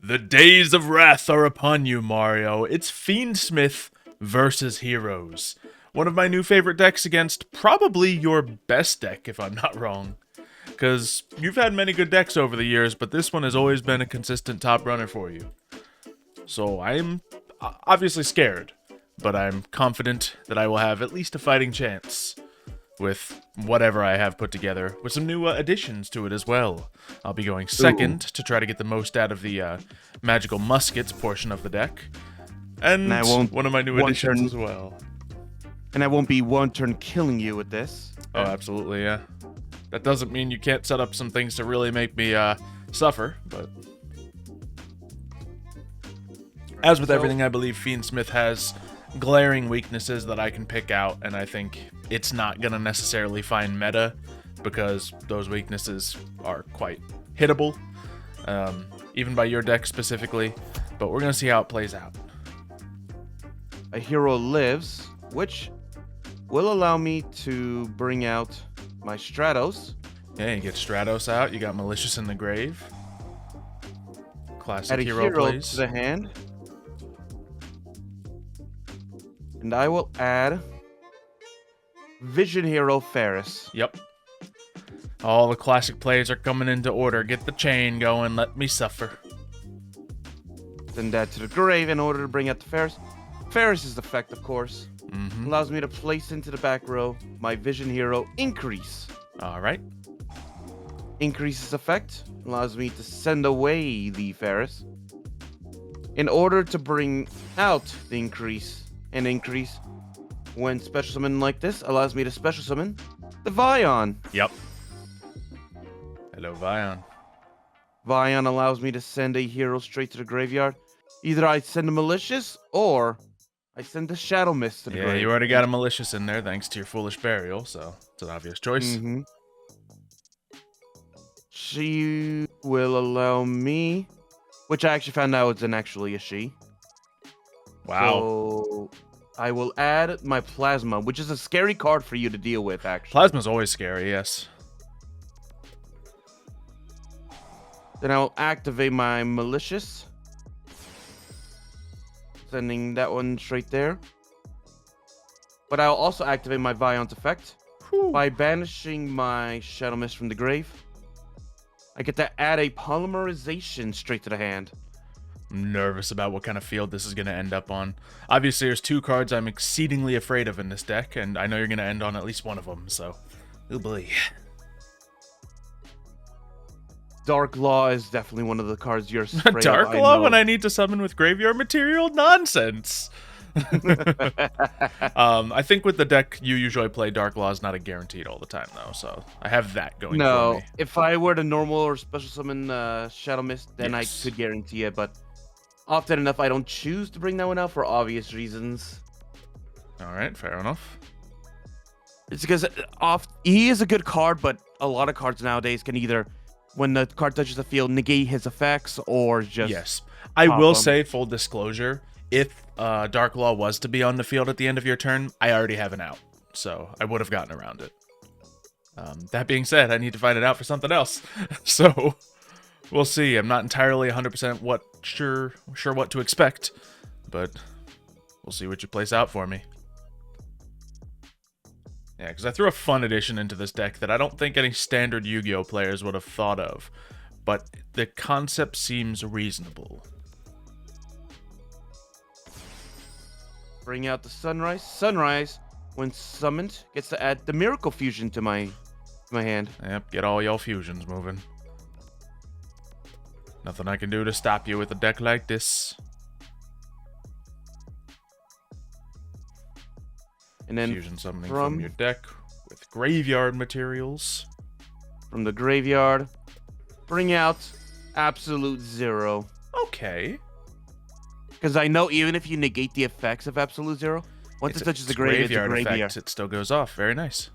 The days of wrath are upon you, Mario. It's Fiend Smith versus Heroes. One of my new favorite decks against probably your best deck, if I'm not wrong. Because you've had many good decks over the years, but this one has always been a consistent top runner for you. So I'm obviously scared, but I'm confident that I will have at least a fighting chance with whatever I have put together, with some new additions to it as well. I'll be going second to try to get the most out of the magical muskets portion of the deck, and one of my new additions as well. And I won't be one turn killing you with this. Oh, absolutely, yeah. That doesn't mean you can't set up some things to really make me suffer, but as with everything, I believe Fiend Smith has glaring weaknesses that I can pick out, and I think it's not going to necessarily find meta because those weaknesses are quite hittable, even by your deck specifically, but we're going to see how it plays out. A hero lives, which will allow me to bring out my Stratos. Yeah, you get Stratos out, you got Malicious in the Grave. Classic Add a hero plays. to the hand. And I will add Vision Hero Ferris. Yep. All the classic plays are coming into order. Get the chain going, let me suffer. Send that to the grave in order to bring out the Ferris. Ferris's effect, of course, allows me to place into the back row my Vision Hero Increase. Alright. Increase's effect allows me to send away the Ferris in order to bring out the Increase. And Increase, when special summon like this, allows me to special summon the Vion. Yep. Hello, Vion. Vion allows me to send a hero straight to the graveyard. Either I send a Malicious, or I send a Shadow Mist to the grave. Yeah, you already got a Malicious in there thanks to your Foolish Burial, so it's an obvious choice. She will allow me, which I actually found out it's actually a she. Wow. So I will add my Plasma, which is a scary card for you to deal with, actually. Plasma's always scary, yes. Then I will activate my Malicious. Sending that one straight there. But I'll also activate my Vion's effect. By banishing my Shadow Mist from the grave. I get to add a Polymerization straight to the hand. I'm nervous about what kind of field this is going to end up on. Obviously, there's two cards I'm exceedingly afraid of in this deck, and I know you're going to end on at least one of them, so... Oh boy. Dark Law is definitely one of the cards you're afraid of. Dark Law when I need to summon with graveyard material? Nonsense! I think with the deck you usually play, Dark Law is not a guaranteed all the time, though, so I have that going for me. If I were to normal or special summon Shadow Mist, then I could guarantee it, but often enough I don't choose to bring that one out for obvious reasons. Alright, fair enough. It's because he is a good card, but a lot of cards nowadays can either, when the card touches the field, negate his effects or just... Yes. I will say, full disclosure, if Dark Law was to be on the field at the end of your turn, I already have an out, so I would have gotten around it. That being said, I need to find it out for something else, so we'll see. I'm not entirely 100% sure what to expect, but we'll see what you place out for me. Yeah, because I threw a fun addition into this deck that I don't think any standard Yu-Gi-Oh players would have thought of, but the concept seems reasonable. Bring out the Sunrise. Sunrise, when summoned, gets to add the Miracle Fusion to my hand. Yep, get all your fusions moving. Nothing I can do to stop you with a deck like this. And then fusion summoning from your deck with graveyard materials. From the graveyard, bring out Absolute Zero. Okay. Because I know even if you negate the effects of Absolute Zero, once it touches the graveyard effect, it still goes off. Very nice.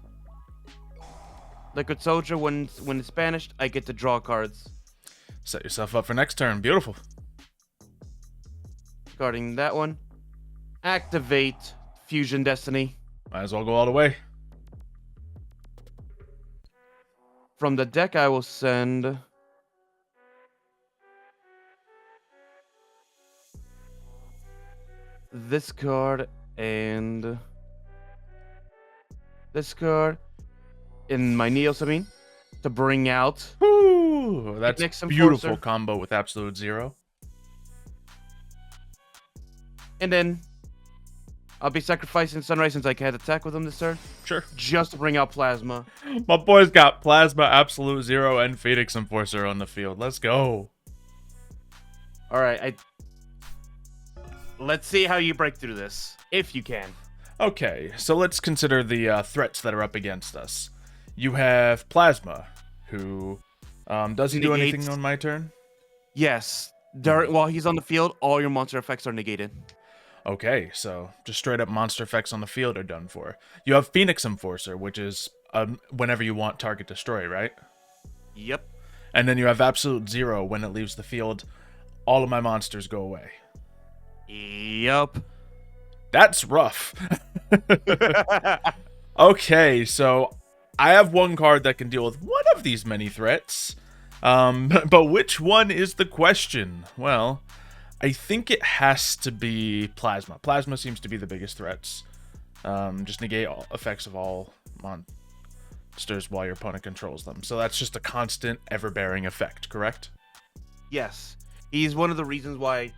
Liquid Soldier, when it's banished, I get to draw cards. Set yourself up for next turn. Beautiful. Guarding that one. Activate Fusion Destiny. Might as well go all the way. From the deck, I will send this card and this card in my Neos, I mean, to bring out Woo! That's Phoenix beautiful Enforcer. combo with absolute zero. And then I'll be sacrificing Sunrise since I can't attack with him this turn, Sure. just to bring out Plasma. My boy's got Plasma, Absolute Zero, and Phoenix Enforcer on the field. Let's go. All right, let's see how you break through this, if you can. Okay, so let's consider the threats that are up against us. You have Plasma, who does he do Negates. anything on my turn? Yes, while he's on the field, all your monster effects are negated. Okay, so just straight up monster effects on the field are done for. You have Phoenix Enforcer, which is whenever you want target destroy, right? Yep. And then you have Absolute Zero. When it leaves the field, all of my monsters go away. Yep. That's rough. Okay, so I have one card that can deal with one of these many threats. But which one is the question? Well, I think it has to be Plasma. Plasma seems to be the biggest threats. Just negate all effects of all monsters while your opponent controls them. So that's just a constant, ever-bearing effect, correct? Yes. He's one of the reasons why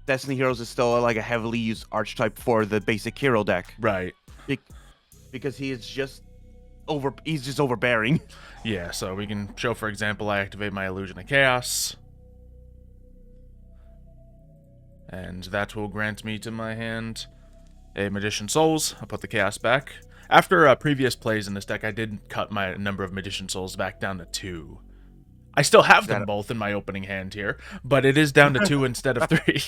Destiny Heroes is still like a heavily used archetype for the basic hero deck. Right. Because he's just overbearing. Yeah, so we can show, for example, I activate my Illusion of Chaos. And that will grant me to my hand a Magician Souls. I'll put the Chaos back. After previous plays in this deck, I did cut my number of Magician Souls back down to 2. I still have them both in my opening hand here, but it is down to 2 instead of 3.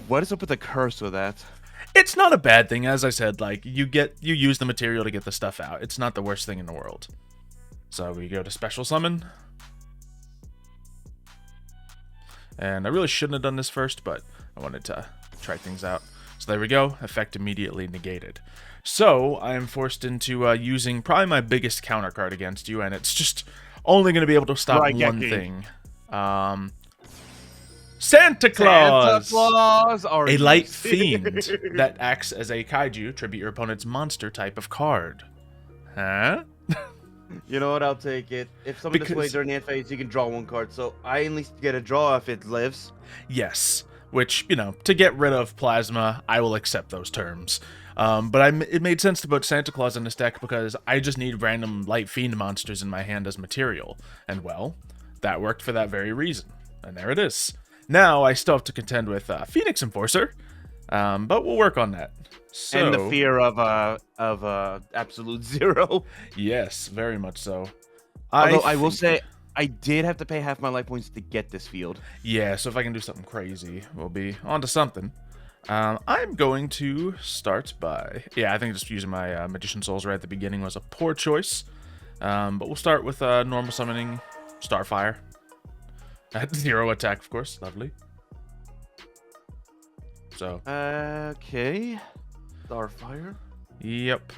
What is up with the curse with that? It's not a bad thing, as I said. Like you use the material to get the stuff out. It's not the worst thing in the world. So we go to Special Summon. And I really shouldn't have done this first, but I wanted to try things out. So there we go. Effect immediately negated. So I am forced into using probably my biggest counter card against you, and it's just only going to be able to stop one thing. Santa Claus! Santa Claus! A light fiend that acts as a kaiju, tribute your opponent's monster type of card. Huh? You know what? I'll take it. If someone displays during the end phase, you can draw 1 card. So I at least get a draw if it lives. Yes. Which, to get rid of Plasma, I will accept those terms. But it made sense to put Santa Claus in this deck because I just need random light fiend monsters in my hand as material. And well, that worked for that very reason. And there it is. Now I still have to contend with Phoenix Enforcer, but we'll work on that. So, and the fear of Absolute Zero. Yes, very much so. Although I will say, I did have to pay half my life points to get this field. Yeah, so if I can do something crazy, we'll be onto something. I'm going to start by... Yeah, I think just using my Magician Souls right at the beginning was a poor choice. But we'll start with normal summoning Starfire. At 0 attack, of course. Lovely. So. Okay. Starfire. Yep.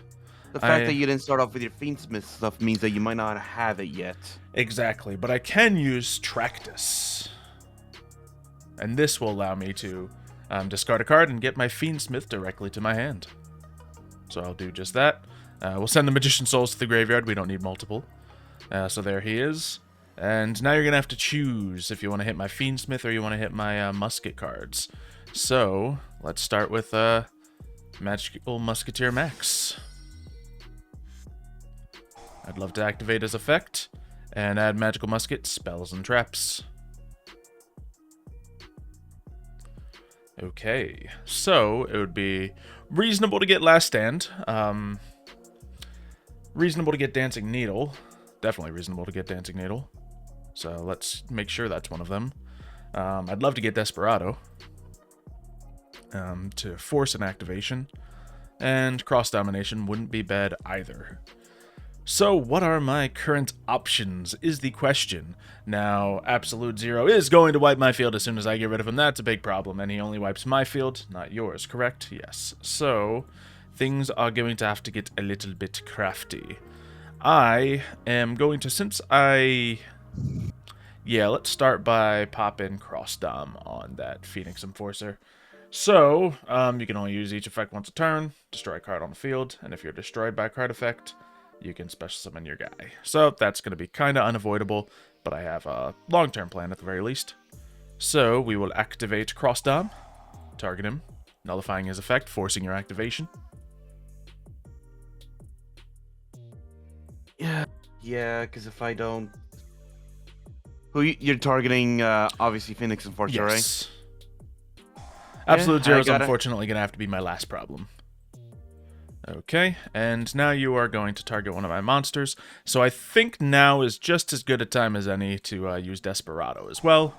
The fact that you didn't start off with your Fiendsmith stuff means that you might not have it yet. Exactly, but I can use Tractus. And this will allow me to discard a card and get my Fiend Smith directly to my hand. So I'll do just that. We'll send the Magician Souls to the graveyard. We don't need multiple. So there he is. And now you're going to have to choose if you want to hit my Fiend Smith or you want to hit my Musket cards. So let's start with Magical Musketeer Max. I'd love to activate his effect and add Magical Musket, spells, and traps. Okay, so it would be reasonable to get Last Stand. Reasonable to get Dancing Needle. Definitely reasonable to get Dancing Needle. So let's make sure that's one of them. I'd love to get Desperado to force an activation. And Cross Domination wouldn't be bad either. So what are my current options is the question. Now, Absolute Zero is going to wipe my field as soon as I get rid of him. That's a big problem, and he only wipes my field, not yours, correct? Yes. So, things are going to have to get a little bit crafty. I am going to, Yeah, let's start by popping Cross Dom on that Phoenix Enforcer. So, you can only use each effect once a turn, destroy a card on the field, and if you're destroyed by a card effect, you can special summon your guy. So that's going to be kind of unavoidable, but I have a long-term plan at the very least. So we will activate Cross Dom, target him, nullifying his effect, forcing your activation. Yeah, because if I don't... You're targeting, obviously, Phoenix Enforcer, right? Yes. Absolute Zero is I unfortunately going to have to be my last problem. Okay, and now you are going to target one of my monsters. So I think now is just as good a time as any to use Desperado as well.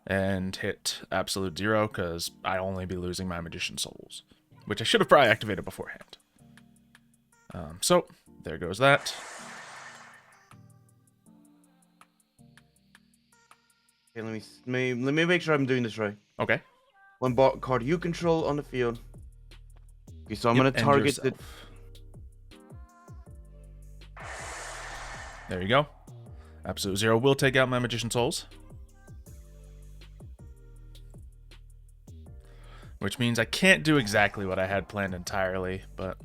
And hit Absolute Zero, because I only be losing my Magician Souls. Which I should have probably activated beforehand. So, there goes that. Okay, let me make sure I'm doing this right. Okay. One card you control on the field. Okay, so I'm gonna and target the... yourself. There you go. Absolute Zero will take out my Magician Souls. Which means I can't do exactly what I had planned entirely, but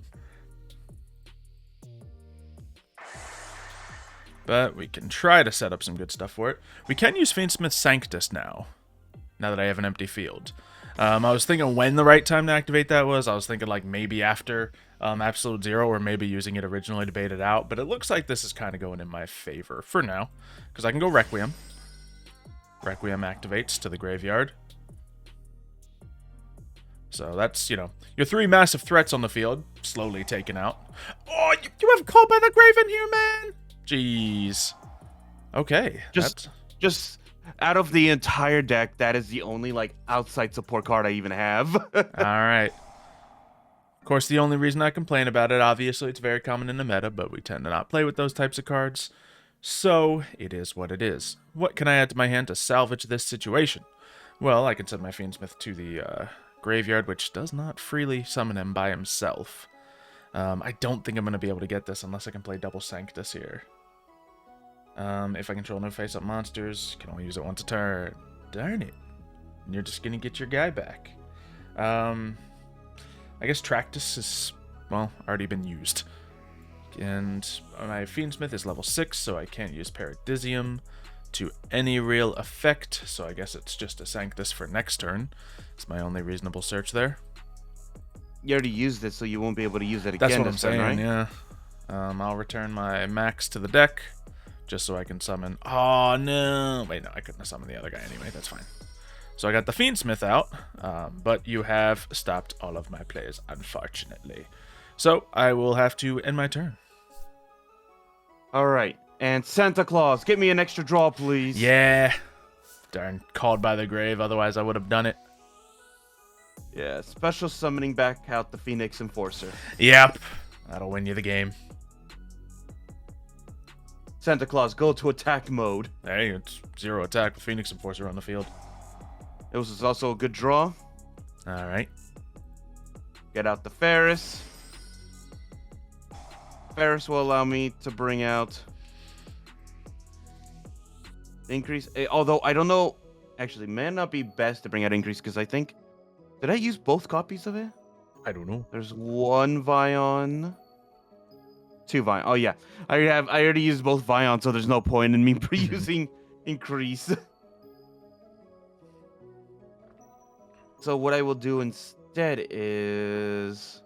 we can try to set up some good stuff for it. We can use Fiendsmith Sanctus now that I have an empty field. I was thinking when the right time to activate that was. I was thinking like maybe after Absolute Zero, or maybe using it originally to bait it out, but it looks like this is kind of going in my favor for now, because I can go Requiem. Requiem activates to the graveyard. So that's, your 3 massive threats on the field, slowly taken out. Oh, you have Called by the Grave in here, man! Jeez. Okay. Just out of the entire deck, that is the only, outside support card I even have. Alright. Of course, the only reason I complain about it, obviously, it's very common in the meta, but we tend to not play with those types of cards. So, it is what it is. What can I add to my hand to salvage this situation? Well, I can send my Fiendsmith to the, graveyard, which does not freely summon him by himself. I don't think I'm going to be able to get this unless I can play double Sanctus here. If I control no face-up monsters, can only use it once a turn. Darn it. And you're just going to get your guy back. I guess Tractus is, well, already been used. And my Fiendsmith is level 6, so I can't use Paradisium to any real effect, so I guess it's just a Sanctus for next turn. It's my only reasonable search there. You already used it, so you won't be able to use it again. That's what I'm saying, right? Yeah. I'll return my Max to the deck, just so I can summon... Oh, no! Wait, no, I couldn't have summoned the other guy anyway, that's fine. So I got the Fiendsmith out, but you have stopped all of my plays, unfortunately. So I will have to end my turn. Alright, and Santa Claus, get me an extra draw, please. Yeah. Darn, Called by the Grave, otherwise I would have done it. Yeah, special summoning back out the Phoenix Enforcer. Yep, that'll win you the game. Santa Claus, go to attack mode. Hey, it's 0 attack with Phoenix Enforcer on the field. It was also a good draw. Alright. Get out the Ferris. Ferris will allow me to bring out... Increase. Although, I don't know... Actually, may not be best to bring out Increase, because I think... Did I use both copies of it? I don't know. There's 1 Vion... 2 Vion. Oh, yeah. I already used both Vion, so there's no point in me pre-using Increase. So what I will do instead is...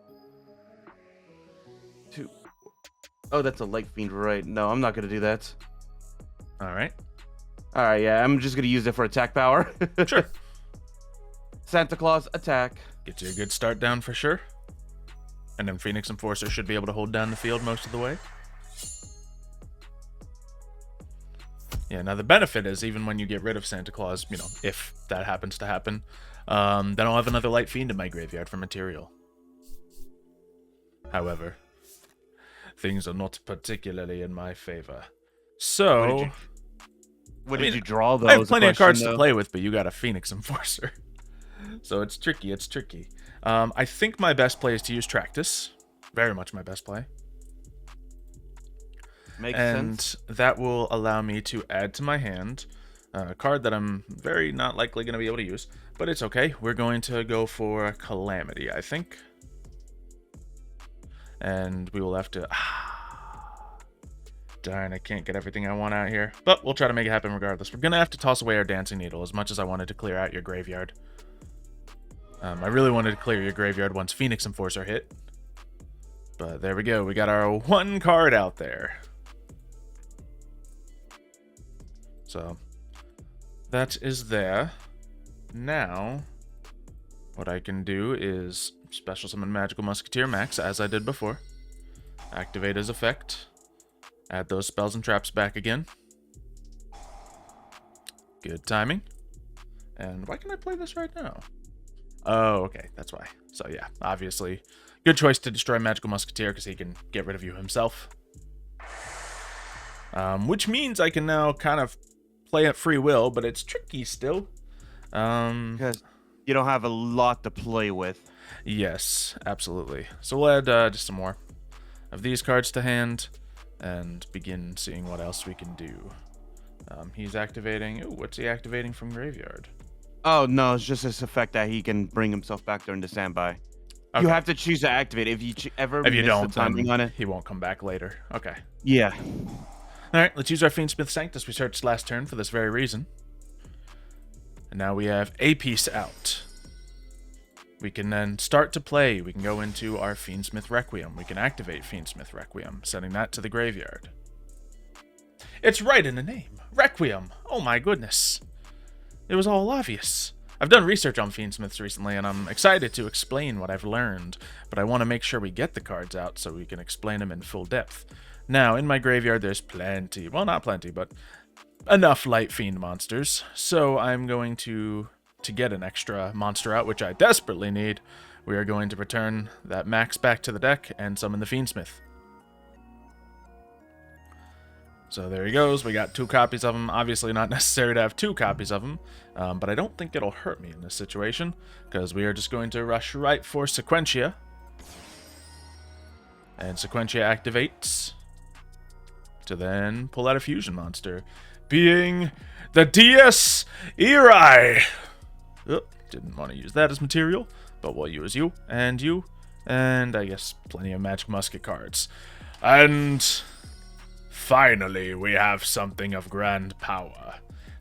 Oh, that's a Light Fiend, right? No, I'm not going to do that. Alright. Alright, yeah, I'm just going to use it for attack power. Sure. Santa Claus, attack. Get you a good start down for sure. And then Phoenix Enforcer should be able to hold down the field most of the way. Yeah, now the benefit is even when you get rid of Santa Claus, if that happens to happen, then I'll have another Light Fiend in my graveyard for material. However, things are not particularly in my favor. So... What did you draw, though? I have plenty of cards to play with, but you got a Phoenix Enforcer. So it's tricky, I think my best play is to use Tractus. Very much my best play. Makes sense. And that will allow me to add to my hand A card that I'm very not likely going to be able to use, but it's okay. We're going to go for Calamity, I think. And we will have to... Darn, I can't get everything I want out here. But we'll try to make it happen regardless. We're going to have to toss away our Dancing Needle as much as I wanted to clear out your graveyard. I really wanted to clear your graveyard once Phoenix Enforcer hit. But there we go. We got our one card out there. So, that is there. Now, what I can do is special summon Magical Musketeer Max, as I did before. Activate his effect. Add those spells and traps back again. Good timing. And why can I play this right now? Oh, okay, that's why. So yeah, obviously, good choice to destroy Magical Musketeer because he can get rid of you himself. Which means I can now kind of play at free will, but it's tricky still. Because you don't have a lot to play with. Yes, absolutely. So we'll add just some more of these cards to hand and begin seeing what else we can do. He's activating... Ooh, what's he activating from graveyard? Oh, no, it's just this effect that he can bring himself back during the standby. Okay. You have to choose to activate it. If you if you don't, the timing on it, he won't come back later. Okay. Yeah. Alright, let's use our Fiend Smith Sanctus we searched last turn for this very reason. And now we have a piece out. We can then start to play. We can go into our Fiendsmith Requiem. We can activate Fiendsmith Requiem, sending that to the graveyard. It's right in the name. Requiem. Oh my goodness. It was all obvious. I've done research on Fiendsmiths recently, and I'm excited to explain what I've learned, but I want to make sure we get the cards out so we can explain them in full depth. Now, in my graveyard, there's plenty. Well, not plenty, but enough light fiend monsters. So I'm going to get an extra monster out, which I desperately need. We are going to return that Max back to the deck and summon the Fiendsmith. So there he goes. We got 2 copies of him. Obviously not necessary to have 2 copies of him, but I don't think it'll hurt me in this situation, because we are just going to rush right for Sequentia. And Sequentia activates to then pull out a fusion monster, being the DS Eri. Oh, didn't want to use that as material, but we'll use you, and I guess plenty of Magic Musket cards. And finally, we have something of grand power.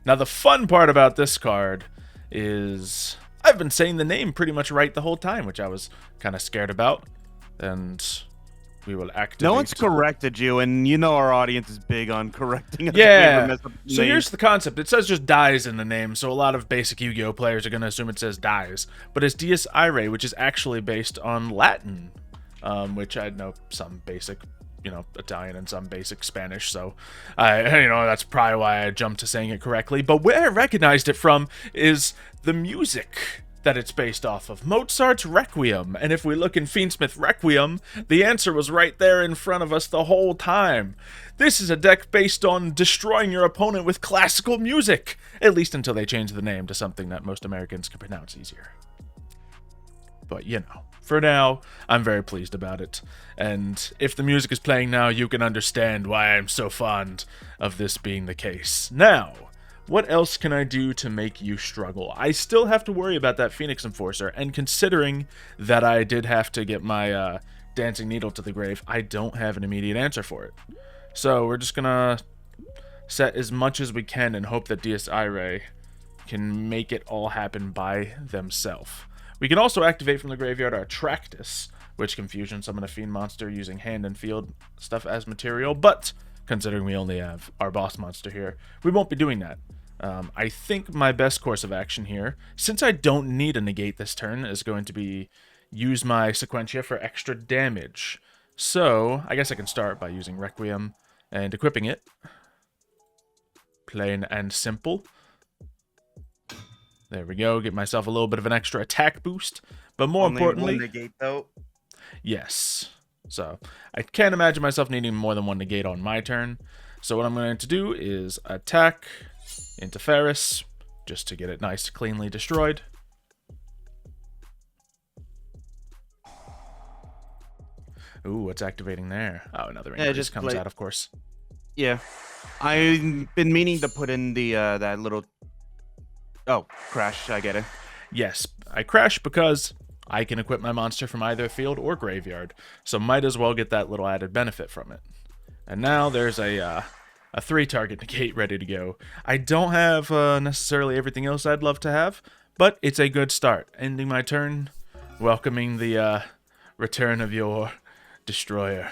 Now, the fun part about this card is I've been saying the name pretty much right the whole time, which I was kind of scared about, and we will activate... No one's corrected you, and you know our audience is big on correcting us. Yeah, so here's the concept. It says just dies in the name, so a lot of basic Yu-Gi-Oh! Players are going to assume it says dies. But it's Dies Irae, which is actually based on Latin, which I know some basic, Italian and some basic Spanish, so that's probably why I jumped to saying it correctly. But where I recognized it from is the music that it's based off of, Mozart's Requiem. And if we look in Fiendsmith Requiem, the answer was right there in front of us the whole time. This is a deck based on destroying your opponent with classical music, at least until they change the name to something that most Americans can pronounce easier. But for now, I'm very pleased about it. And if the music is playing now, you can understand why I'm so fond of this being the case. Now, what else can I do to make you struggle? I still have to worry about that Phoenix Enforcer, and considering that I did have to get my Dancing Needle to the grave, I don't have an immediate answer for it. So we're just gonna set as much as we can and hope that Dies Irae can make it all happen by themselves. We can also activate from the graveyard our Tractus, which can fusion summon a fiend monster using hand and field stuff as material, but considering we only have our boss monster here, we won't be doing that. I think my best course of action here, since I don't need a negate this turn, is going to be use my Sequentia for extra damage. So, I guess I can start by using Requiem and equipping it. Plain and simple. There we go, get myself a little bit of an extra attack boost. But more importantly... Only one negate, though. Yes. So, I can't imagine myself needing more than one negate on my turn. So what I'm going to do is attack into Ferris, just to get it nice, cleanly destroyed. Ooh, what's activating there? Oh, another increase comes out, of course. Yeah. I've been meaning to put in the that little. Oh, crash! I get it. Yes, I crash because I can equip my monster from either field or graveyard, so might as well get that little added benefit from it. And now there's a 3-target negate ready to go. I don't have necessarily everything else I'd love to have, but it's a good start. Ending my turn, welcoming the return of your destroyer.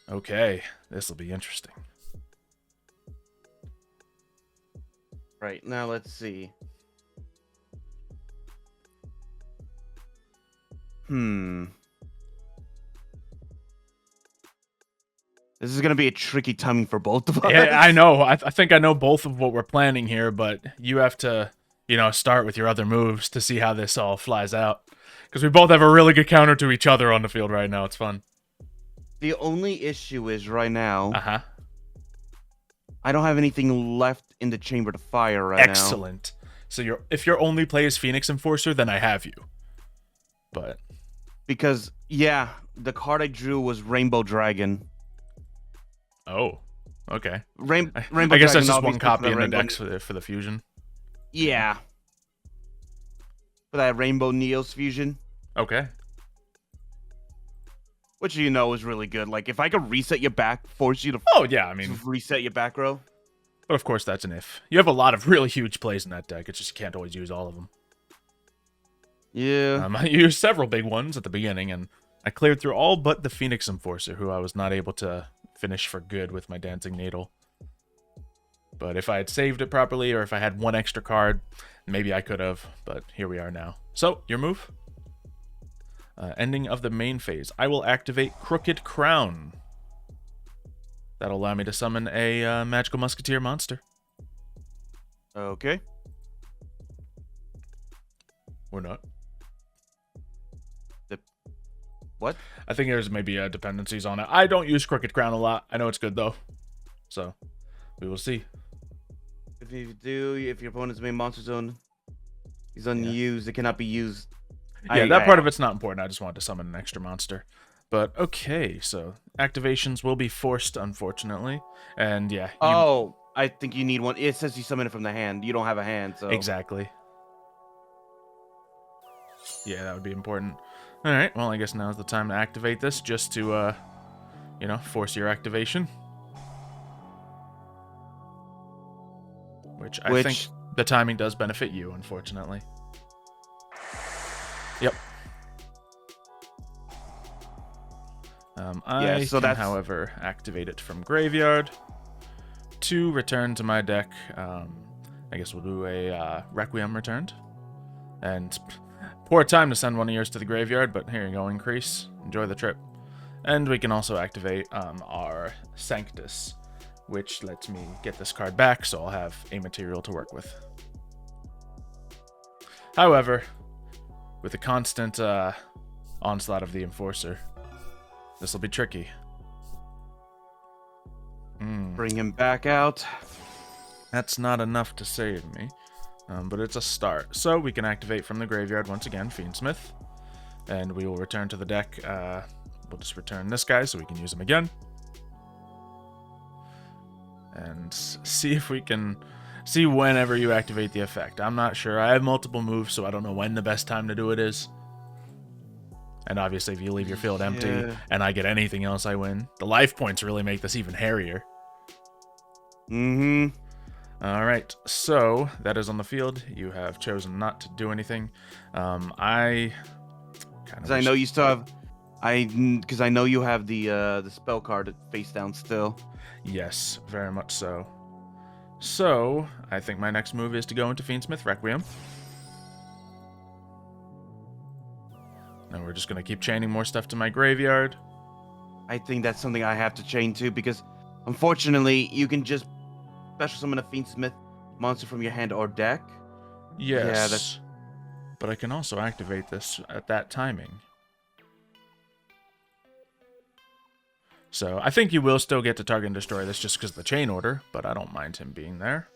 Okay, this will be interesting. Right, now let's see. This is gonna be a tricky timing for both of us. Yeah, I know. I think I know both of what we're planning here, but you have to, start with your other moves to see how this all flies out. Because we both have a really good counter to each other on the field right now. It's fun. The only issue is right now. Uh-huh. I don't have anything left in the chamber to fire right now. Excellent. So if your only play is Phoenix Enforcer, then I have you. But because yeah, the card I drew was Rainbow Dragon. Oh, okay. Rainbow I guess that's Dragon, just one obviously, copy in the Rainbow- decks for the fusion. Yeah. For that Rainbow Neos fusion, Okay. which is really good. Like if I could reset your back, force you to Oh yeah, I mean, reset your back row. but of course that's an if. You have a lot of really huge plays in that deck. It's just you can't always use all of them. Yeah. I used several big ones at the beginning, and I cleared through all but the Phoenix Enforcer, who I was not able to finish for good with my Dancing Needle. But if I had saved it properly, or if I had one extra card, maybe I could have, but here we are now. So, your move? Ending of the main phase. I will activate Crooked Crown. That'll allow me to summon a Magical Musketeer monster. Okay. Or not. What? I think there's maybe dependencies on it. I don't use Crooked Crown a lot. I know it's good, though. So, we will see. If you do, if your opponent's main monster zone is unused, it cannot be used. Yeah, that part of it's not important. I just wanted to summon an extra monster. But, okay, so activations will be forced, unfortunately. And, yeah. Oh, I think you need one. It says you summon it from the hand. You don't have a hand, so... Exactly. Yeah, that would be important. Alright, well, I guess now's the time to activate this, just to, force your activation. Which I think the timing does benefit you, unfortunately. Yep. I can, however, activate it from graveyard to return to my deck. I guess we'll do a Requiem returned. And poor time to send one of yours to the graveyard, but here you go, increase. Enjoy the trip. And we can also activate our Sanctus, which lets me get this card back, so I'll have a material to work with. However, with the constant onslaught of the Enforcer, this will be tricky. Bring him back out. That's not enough to save me, but it's a start. So we can activate from the graveyard once again, Fiend Smith, and we will return to the deck. We'll just return this guy so we can use him again. And see if we can see whenever you activate the effect. I'm not sure. I have multiple moves, so I don't know when the best time to do it is. And obviously, if you leave your field empty and I get anything else, I win. The life points really make this even hairier. Mm-hmm. All right, so that is on the field. You have chosen not to do anything. I kind of. I know you still have. Because I know you have the spell card face down still. Yes, very much so. So I think my next move is to go into Fiendsmith Requiem. And we're just gonna keep chaining more stuff to my graveyard. I think that's something I have to chain too, because unfortunately you can just special summon a Fiend Smith monster from your hand or deck. Yes. But I can also activate this at that timing. So I think you will still get to target and destroy this just because of the chain order, but I don't mind him being there.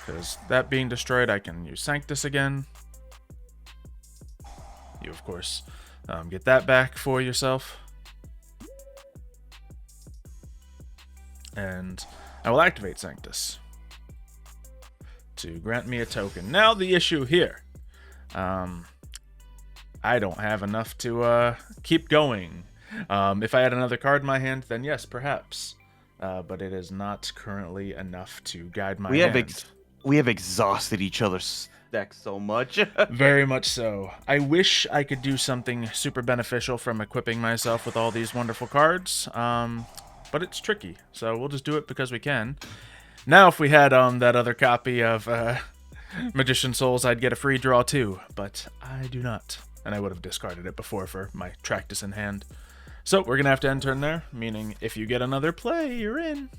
Because that being destroyed, I can use Sanctus again. You, of course, get that back for yourself. And I will activate Sanctus to grant me a token. Now the issue here. I don't have enough to keep going. If I had another card in my hand, then yes, perhaps. But it is not currently enough to guide my hand. We have exhausted each other's decks so much. Very much so. I wish I could do something super beneficial from equipping myself with all these wonderful cards, but it's tricky. So we'll just do it because we can. Now, if we had that other copy of Magician Souls, I'd get a free draw too, but I do not. And I would have discarded it before for my Tractus in hand. So we're going to have to end turn there, meaning if you get another play, you're in.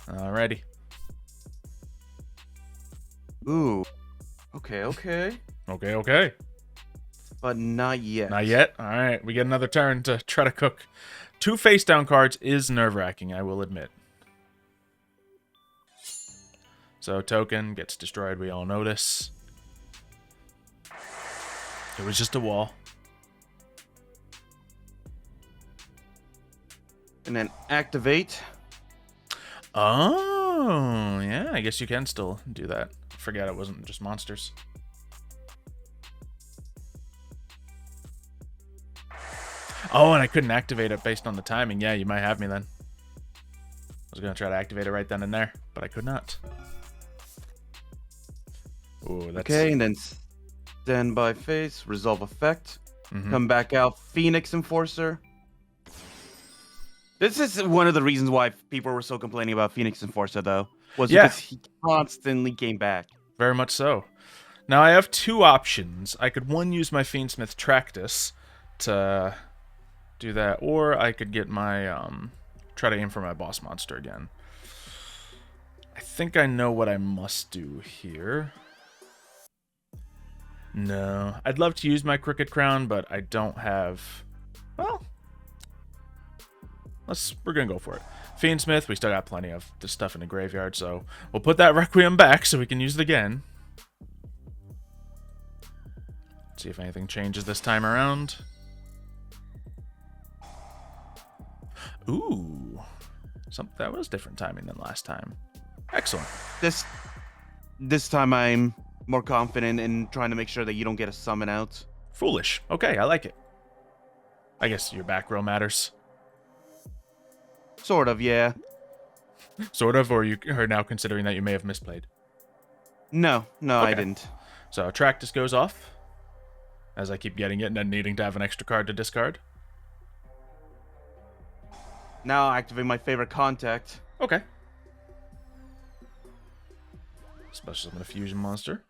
Alrighty. Ooh. Okay. Okay. But not yet. Not yet? Alright, we get another turn to try to cook. 2 face-down cards is nerve-wracking, I will admit. So token gets destroyed, we all notice. It was just a wall. And then activate. Oh, yeah, I guess you can still do that. Forget it wasn't just monsters. Oh, and I couldn't activate it based on the timing. Yeah, you might have me then. I was going to try to activate it right then and there, but I could not. Ooh, that's... Okay, and then stand by face, resolve effect, come back out, Phoenix Enforcer. This is one of the reasons why people were so complaining about Phoenix Enforcer, though, was because he constantly came back. Very much so. Now, I have 2 options. I could, one, use my Fiendsmith Tractus to do that, or I could get my, try to aim for my boss monster again. I think I know what I must do here. No, I'd love to use my Crooked Crown, but I don't have... Well, we're gonna go for it. Fiend Smith, we still got plenty of this stuff in the graveyard, so we'll put that Requiem back so we can use it again. See if anything changes this time around. Ooh, that was different timing than last time. Excellent. This time I'm more confident in trying to make sure that you don't get a summon out. Foolish. Okay, I like it. I guess your back row matters. Sort of, yeah. Sort of, or you are now considering that you may have misplayed? No, Okay. I didn't. So Tractus goes off, as I keep getting it and then needing to have an extra card to discard. Now activate my favorite contact. Okay. Special summon a fusion monster.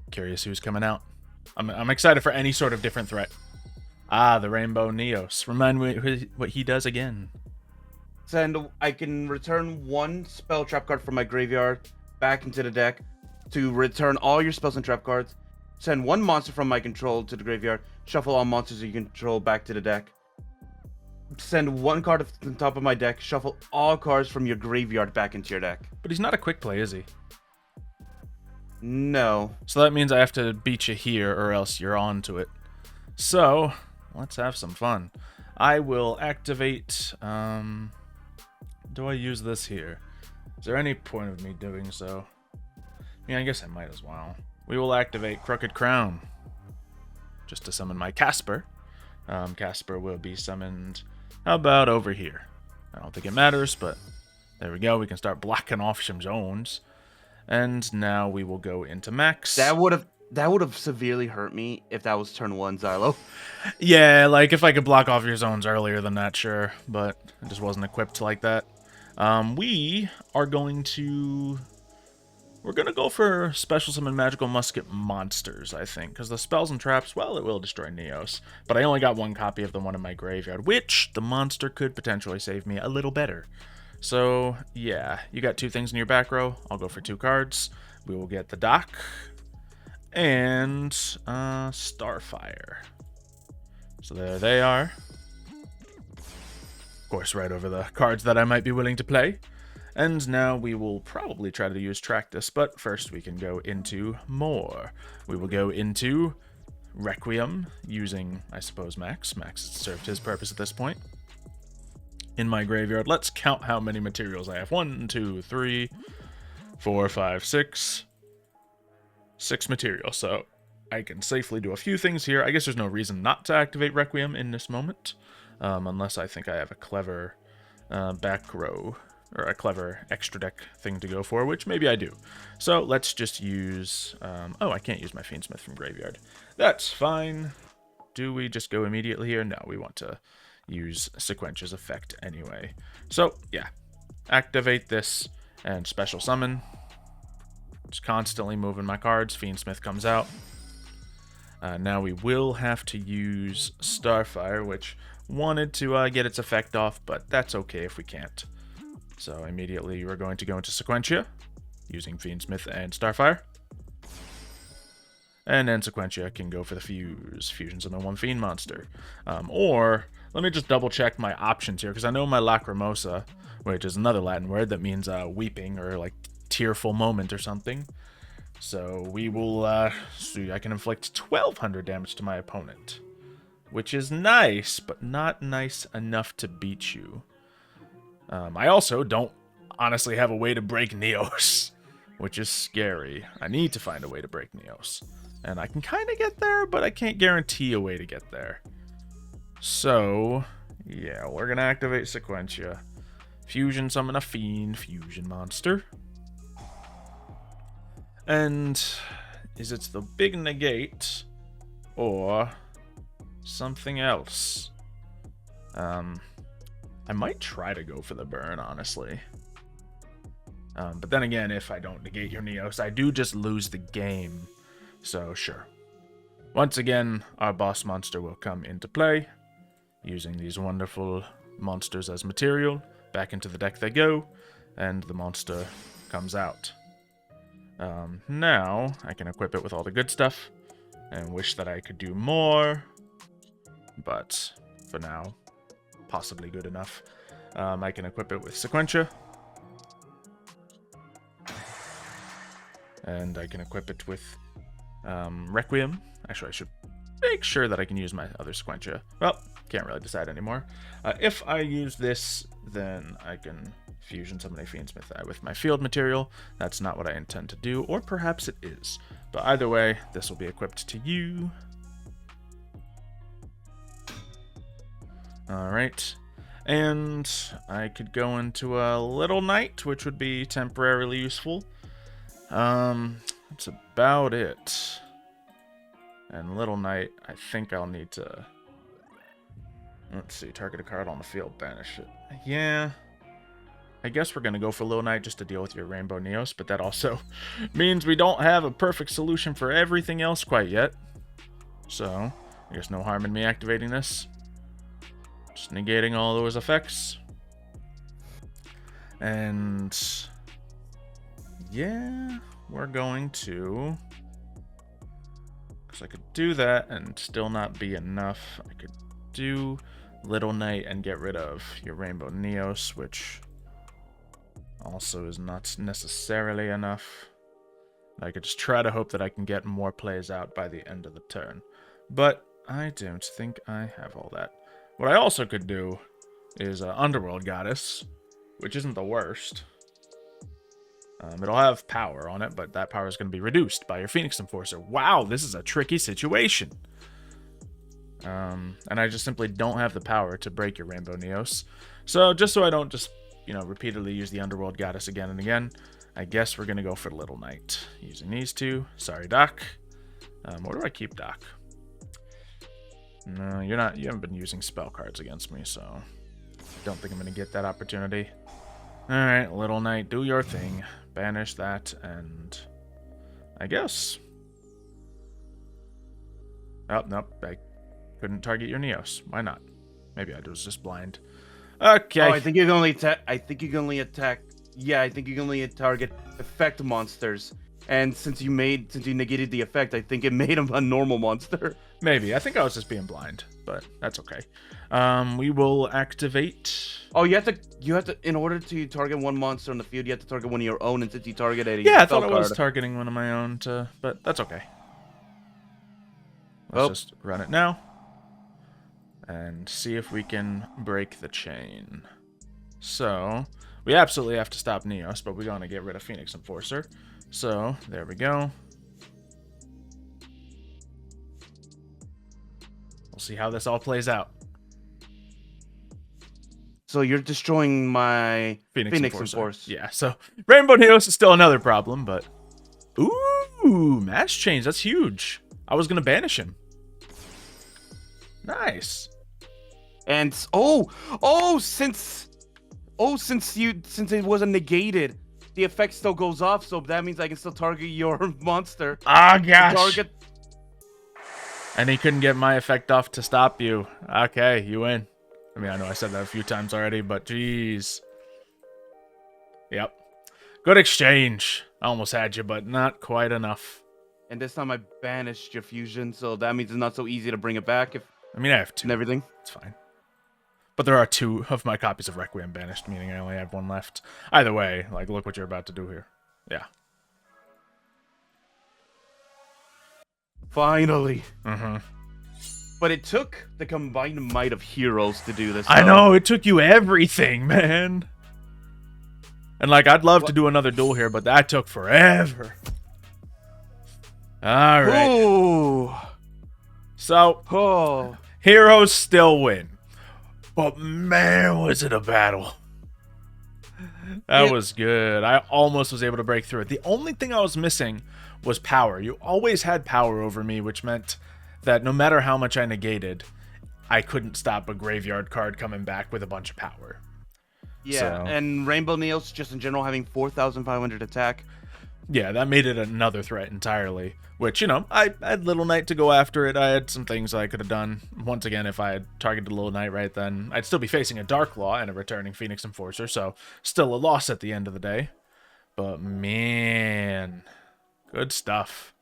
Curious who's coming out. I'm excited for any sort of different threat. Ah, the Rainbow Neos. Remind me what he does again. I can return 1 spell trap card from my graveyard back into the deck to return all your spells and trap cards. Send 1 monster from my control to the graveyard. Shuffle all monsters you control back to the deck. Send 1 card to the top of my deck. Shuffle all cards from your graveyard back into your deck. But he's not a quick play, is he? No. So that means I have to beat you here or else you're on to it. So, let's have some fun. I will activate... do I use this here? Is there any point of me doing so? Yeah, I guess I might as well. We will activate Crooked Crown. Just to summon my Casper. Casper will be summoned... How about over here? I don't think it matters, but there we go. We can start blocking off some zones. And now we will go into Max. That would have severely hurt me if that was turn 1, Xylo. Yeah, like if I could block off your zones earlier than that, sure. But it just wasn't equipped like that. We are going to... We're going to go for Special Summon Magical Musket monsters, I think. Because the spells and traps, well, it will destroy Neos. But I only got 1 copy of the one in my graveyard, which the monster could potentially save me a little better. So, yeah, you got 2 things in your back row. I'll go for 2 cards. We will get the Dock and Starfire. So there they are. Of course, right over the cards that I might be willing to play. And now we will probably try to use track this, but first we can go into more. We will go into Requiem using, I suppose, Max. Max has served his purpose at this point. In my graveyard, let's count how many materials I have. 1, 2, 3, 4, 5, 6. 6 materials, so I can safely do a few things here. I guess there's no reason not to activate Requiem in this moment, unless I think I have a clever back row, or a clever extra deck thing to go for, which maybe I do. So let's just use... oh, I can't use my Fiend Smith from graveyard. That's fine. Do we just go immediately here? No, we want to use Sequentia's effect anyway. So, yeah. Activate this and special summon. Just constantly moving my cards. Fiend Smith comes out. Now we will have to use Starfire, which wanted to get its effect off, but that's okay if we can't. So immediately we're going to go into Sequentia, using Fiend Smith and Starfire. And then Sequentia can go for the Fuse. Fusion summon 1 Fiend monster. Or, let me just double check my options here, because I know my Lacrimosa, which is another Latin word that means weeping or like tearful moment or something. So we will see, I can inflict 1200 damage to my opponent, which is nice, but not nice enough to beat you. I also don't honestly have a way to break Neos, which is scary. I need to find a way to break Neos. And I can kind of get there, but I can't guarantee a way to get there. So, yeah, we're going to activate Sequentia. Fusion summon a Fiend Fusion monster. And is it the big negate or something else? I might try to go for the burn, honestly. But then again, if I don't negate your Neos, I do just lose the game. So, sure. Once again, our boss monster will come into play, using these wonderful monsters as material. Back into the deck they go, and the monster comes out. Now, I can equip it with all the good stuff, and wish that I could do more, but for now, possibly good enough. I can equip it with Sequentia, and I can equip it with Requiem. Actually, I should make sure that I can use my other Sequentia. Well, can't really decide anymore. If I use this, then I can fusion summon a Fiend Smith with my field material. That's not what I intend to do, or perhaps it is. But either way, this will be equipped to you. Alright. And I could go into a Little Knight, which would be temporarily useful. That's about it. And Little Knight, I think I'll need to... Let's see, target a card on the field, banish it. Yeah. I guess we're going to go for Little Knight just to deal with your Rainbow Neos, but that also means we don't have a perfect solution for everything else quite yet. So, I guess no harm in me activating this. Just negating all those effects. And... yeah, we're going to... because I could do that and still not be enough. I could do Little Knight and get rid of your Rainbow Neos, which also is not necessarily enough. I could just try to hope that I can get more plays out by the end of the turn. But I don't think I have all that. What I also could do is Underworld Goddess, which isn't the worst. It'll have power on it, but that power is going to be reduced by your Phoenix Enforcer. Wow, this is a tricky situation. And I just simply don't have the power to break your Rainbow Neos. So just so I don't just, repeatedly use the Underworld Goddess again and again, I guess we're going to go for Little Knight. Using these two. Sorry, Doc. Where do I keep Doc? No, you haven't been using spell cards against me, so I don't think I'm going to get that opportunity. Alright, Little Knight, do your thing. Banish that, and I guess... oh, nope, I couldn't target your Neos. Why not? Maybe I was just blind. Okay. Oh, I think you can only attack. Yeah, I think you can only target effect monsters. And since you negated the effect, I think it made him a normal monster. Maybe. I think I was just being blind, but that's okay. We will activate... Oh, you have to, in order to target one monster on the field, you have to target one of your own, and since you targeted a Yeah, I spell thought I was card- targeting one of my own, but that's okay. Let's just run it now. And see if we can break the chain. So, we absolutely have to stop Neos, but we're going to get rid of Phoenix Enforcer. So, there we go. We'll see how this all plays out. So you're destroying my Phoenix Enforcer. Yeah, so Rainbow Neos is still another problem, but... Ooh, Mass Change, that's huge. I was going to banish him. Nice. And since it wasn't negated, the effect still goes off, so that means I can still target your monster. Ah, gosh. Target. And he couldn't get my effect off to stop you. Okay, you win. I mean, I know I said that a few times already, but jeez. Yep. Good exchange. I almost had you, but not quite enough. And this time I banished your fusion, so that means it's not so easy to bring it back. I mean, I have 2. And everything. It's fine. But there are 2 of my copies of Requiem banished, meaning I only have 1 left. Either way, like, look what you're about to do here. Yeah. Finally. Mm-hmm. But it took the combined might of heroes to do this. I know, it took you everything, man. And, like, I'd love to do another duel here, but that took forever. All right. Ooh. So, heroes still win. But, man, was it a battle. That was good. I almost was able to break through it. The only thing I was missing was power. You always had power over me, which meant that no matter how much I negated, I couldn't stop a graveyard card coming back with a bunch of power. Yeah, So, and Rainbow Neos just in general having 4,500 attack. yeah, that made it another threat entirely. Which, you know, I had Little Knight to go after it. I had some things I could have done. Once again, if I had targeted Little Knight right then, I'd still be facing a Dark Law and a returning Phoenix Enforcer, so still a loss at the end of the day. But, man, good stuff.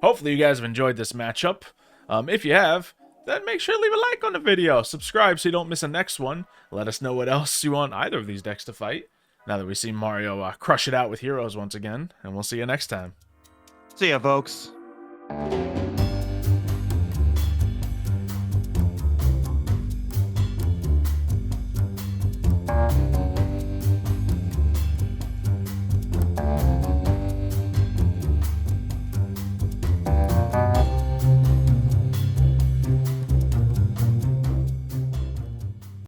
Hopefully you guys have enjoyed this matchup. If you have, then make sure to leave a like on the video. Subscribe so you don't miss a next one. Let us know what else you want either of these decks to fight. Now that we see Mario crush it out with heroes once again. And we'll see you next time. See ya, folks.